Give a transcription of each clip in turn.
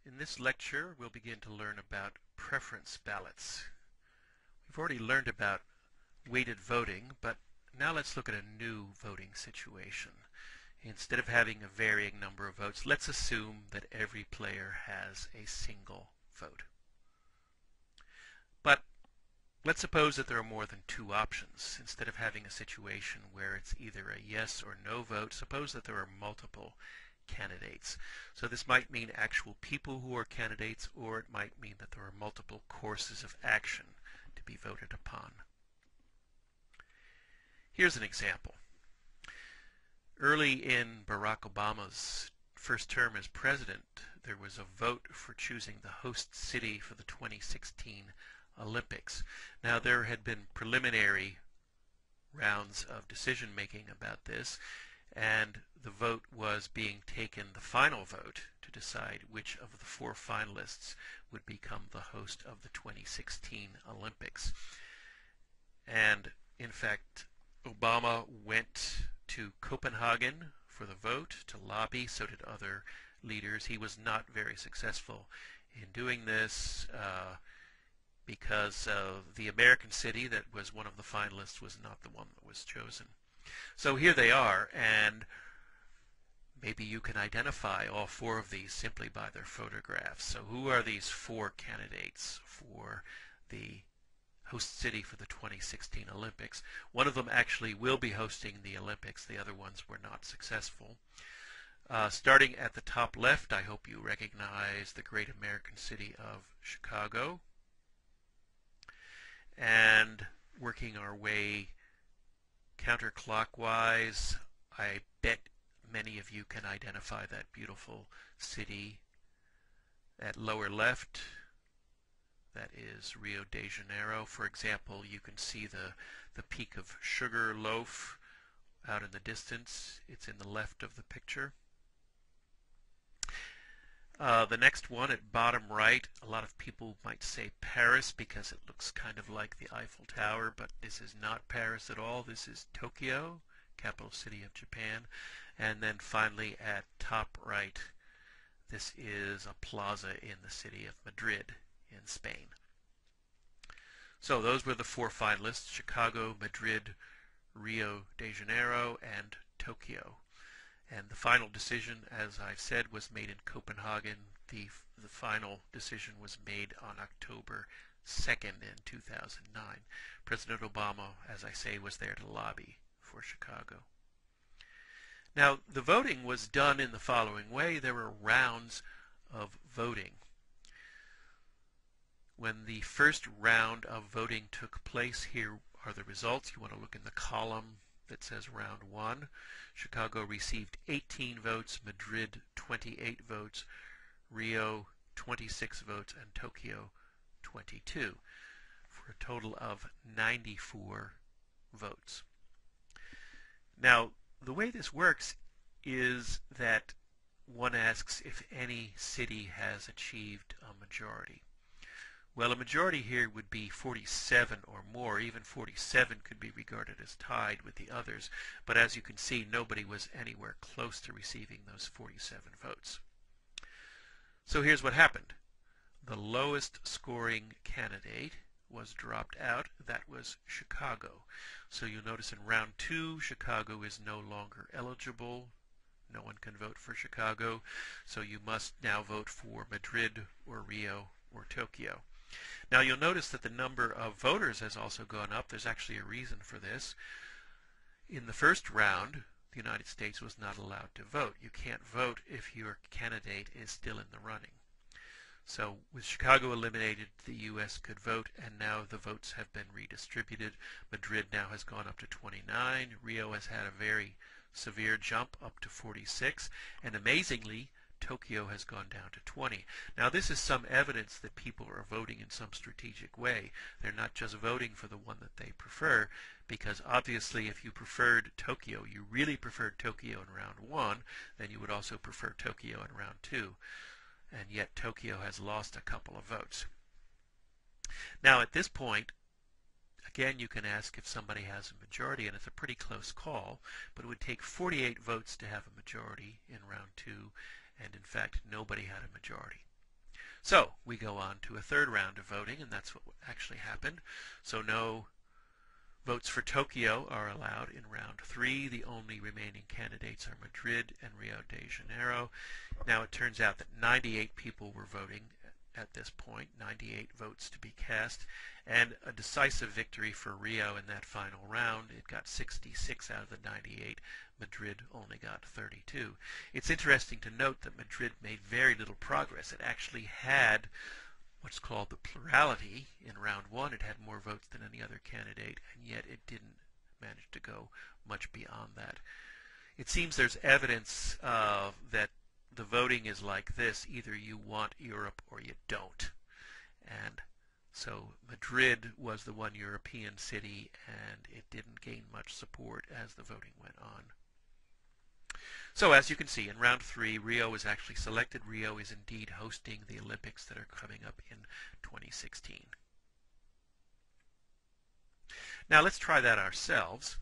In this lecture, we'll begin to learn about preference ballots. We've already learned about weighted voting, but now let's look at a new voting situation. Instead of having a varying number of votes, let's assume that every player has a single vote. But let's suppose that there are more than two options. Instead of having a situation where it's either a yes or no vote, suppose that there are multiple candidates. So this might mean actual people who are candidates, or it might mean that there are multiple courses of action to be voted upon. Here's an example. Early in Barack Obama's first term as president, there was a vote for choosing the host city for the 2016 Olympics. Now, there had been preliminary rounds of decision-making about this, and the vote was being taken, the final vote, to decide which of the four finalists would become the host of the 2016 Olympics. And, in fact, Obama went to Copenhagen for the vote to lobby. So did other leaders. He was not very successful in doing this because the American city that was one of the finalists was not the one that was chosen. So here they are, and maybe you can identify all four of these simply by their photographs. So who are these four candidates for the host city for the 2016 Olympics? One of them actually will be hosting the Olympics. The other ones were not successful. Starting at the top left, I hope you recognize the great American city of Chicago. And working our way counterclockwise, I bet many of you can identify that beautiful city. At lower left, that is Rio de Janeiro. For example, you can see the peak of Sugarloaf out in the distance. It's in the left of the picture. The next one at bottom right, a lot of people might say Paris because it looks kind of like the Eiffel Tower, but this is not Paris at all. This is Tokyo, capital city of Japan. And then finally at top right, this is a plaza in the city of Madrid in Spain. So those were the four finalists: Chicago, Madrid, Rio de Janeiro, and Tokyo. And the final decision, as I've said, was made in Copenhagen. The final decision was made on October 2nd in 2009. President Obama, as I say, was there to lobby for Chicago. Now, the voting was done in the following way. There were rounds of voting. When the first round of voting took place, here are the results. You want to look in the column that says round 1. Chicago received 18 votes, Madrid 28 votes, Rio 26 votes, and Tokyo 22, for a total of 94 votes. Now, the way this works is that one asks if any city has achieved a majority. Well, a majority here would be 47 or more. Even 47 could be regarded as tied with the others. But as you can see, nobody was anywhere close to receiving those 47 votes. So here's what happened. The lowest scoring candidate was dropped out. That was Chicago. So you'll notice in round 2, Chicago is no longer eligible. No one can vote for Chicago. So you must now vote for Madrid or Rio or Tokyo. Now you'll notice that the number of voters has also gone up. There's actually a reason for this. In the first round, the United States was not allowed to vote. You can't vote if your candidate is still in the running. So with Chicago eliminated, the U.S. could vote, and now the votes have been redistributed. Madrid now has gone up to 29. Rio has had a very severe jump up to 46. And amazingly, Tokyo has gone down to 20. Now this is some evidence that people are voting in some strategic way. They're not just voting for the one that they prefer, because obviously if you preferred Tokyo, you really preferred Tokyo in round 1, then you would also prefer Tokyo in round 2. And yet Tokyo has lost a couple of votes. Now at this point, again, you can ask if somebody has a majority, and it's a pretty close call, but it would take 48 votes to have a majority in round 2. And in fact, nobody had a majority. So we go on to a third round of voting, and that's what actually happened. So no votes for Tokyo are allowed in round 3. The only remaining candidates are Madrid and Rio de Janeiro. Now it turns out that 98 people were voting at this point, 98 votes to be cast, and a decisive victory for Rio in that final round. It got 66 out of the 98. Madrid only got 32. It's interesting to note that Madrid made very little progress. It actually had what's called the plurality in round 1. It had more votes than any other candidate, and yet it didn't manage to go much beyond that. It seems there's evidence that the voting is like this: either you want Europe or you don't. And so Madrid was the one European city, and it didn't gain much support as the voting went on. So as you can see, in round 3, Rio is actually selected. Rio is indeed hosting the Olympics that are coming up in 2016. Now let's try that ourselves.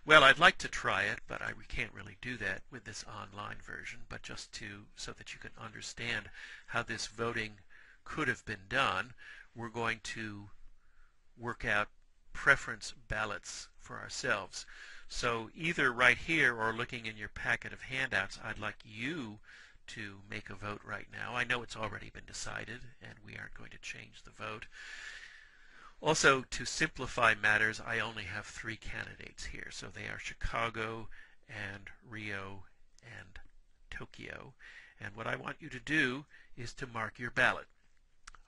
Well, I'd like to try it, but we can't really do that with this online version, but just so that you can understand how this voting could have been done, we're going to work out preference ballots for ourselves. So either right here or looking in your packet of handouts, I'd like you to make a vote right now. I know it's already been decided, and we aren't going to change the vote. Also, to simplify matters, I only have 3 candidates here. So they are Chicago and Rio and Tokyo. And what I want you to do is to mark your ballot.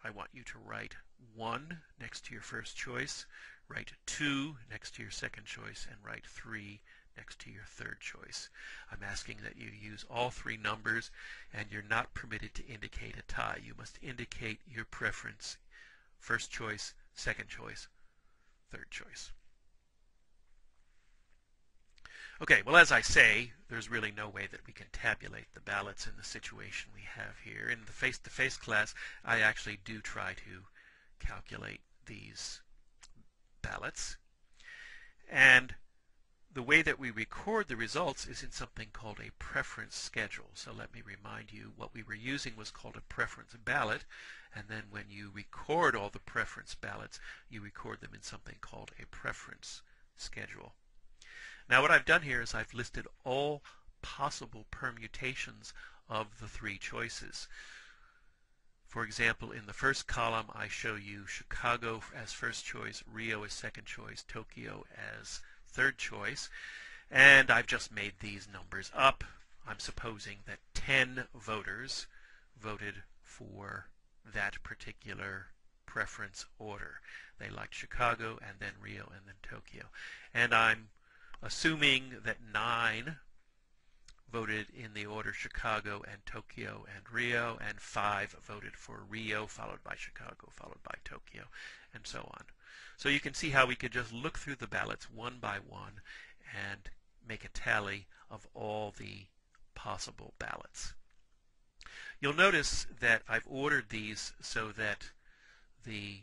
I want you to write 1 next to your first choice, write 2 next to your second choice, and write 3 next to your third choice. I'm asking that you use all 3 numbers, and you're not permitted to indicate a tie. You must indicate your preference: first choice, second choice, third choice. Okay, well, as I say, there's really no way that we can tabulate the ballots in the situation we have here. In the face-to-face class, I actually do try to calculate these ballots. And the way that we record the results is in something called a preference schedule. So let me remind you, what we were using was called a preference ballot, and then when you record all the preference ballots, you record them in something called a preference schedule. Now what I've done here is I've listed all possible permutations of the 3 choices. For example, in the first column, I show you Chicago as first choice, Rio as second choice, Tokyo as third choice, and I've just made these numbers up. I'm supposing that 10 voters voted for that particular preference order. They liked Chicago, and then Rio, and then Tokyo. And I'm assuming that 9 voted in the order Chicago and Tokyo and Rio, and 5 voted for Rio, followed by Chicago, followed by Tokyo, and so on. So you can see how we could just look through the ballots one by one and make a tally of all the possible ballots. You'll notice that I've ordered these so that the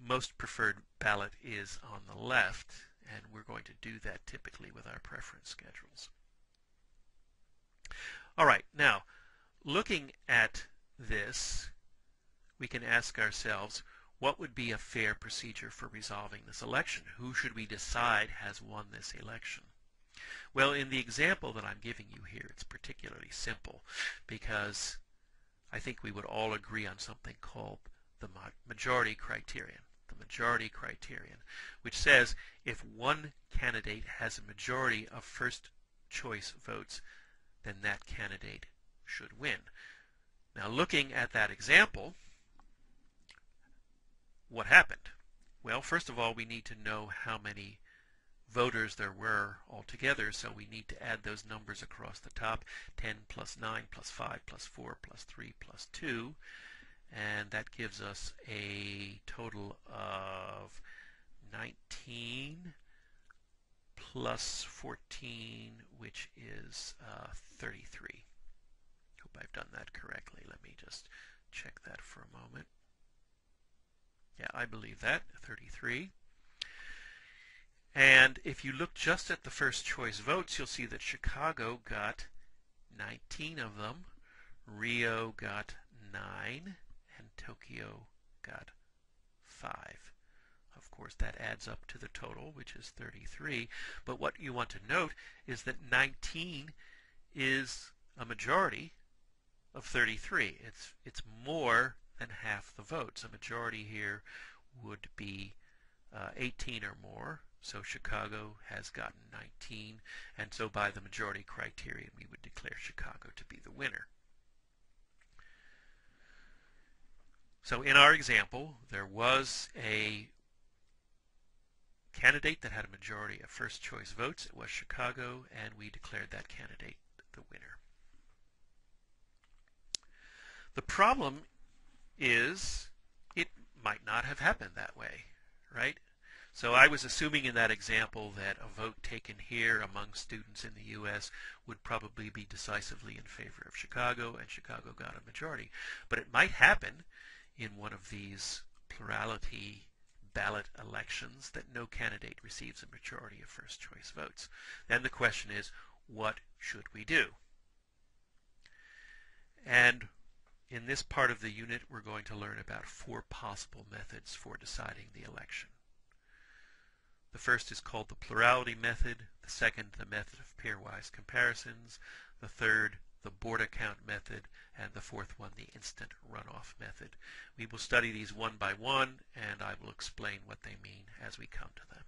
most preferred ballot is on the left, and we're going to do that typically with our preference schedules. All right, now, looking at this, we can ask ourselves, what would be a fair procedure for resolving this election? Who should we decide has won this election? Well, in the example that I'm giving you here, it's particularly simple, because I think we would all agree on something called the majority criterion. The majority criterion, which says if one candidate has a majority of first choice votes, then that candidate should win. Now, looking at that example, what happened? Well, first of all, we need to know how many voters there were altogether, so we need to add those numbers across the top: 10 plus 9 plus 5 plus 4 plus 3 plus 2, and that gives us a total of 19 plus 14, which is 33. Hope I've done that correctly. Let me just check that for a moment. Yeah, I believe that, 33. And if you look just at the first choice votes, you'll see that Chicago got 19 of them, Rio got 9, Tokyo got 5. Of course, that adds up to the total, which is 33. But what you want to note is that 19 is a majority of 33. It's more than half the votes. A majority here would be 18 or more. So Chicago has gotten 19, and so by the majority criterion, we would declare Chicago to be the winner. So in our example, there was a candidate that had a majority of first choice votes. It was Chicago, and we declared that candidate the winner. The problem is it might not have happened that way, right? So I was assuming in that example that a vote taken here among students in the U.S. would probably be decisively in favor of Chicago, and Chicago got a majority. But it might happen in one of these plurality ballot elections that no candidate receives a majority of first choice votes. Then the question is, what should we do? And in this part of the unit, we're going to learn about 4 possible methods for deciding the election. The first is called the plurality method, the second, the method of pairwise comparisons, the third, the border count method, and the fourth one, the instant runoff method. We will study these one by one, and I will explain what they mean as we come to them.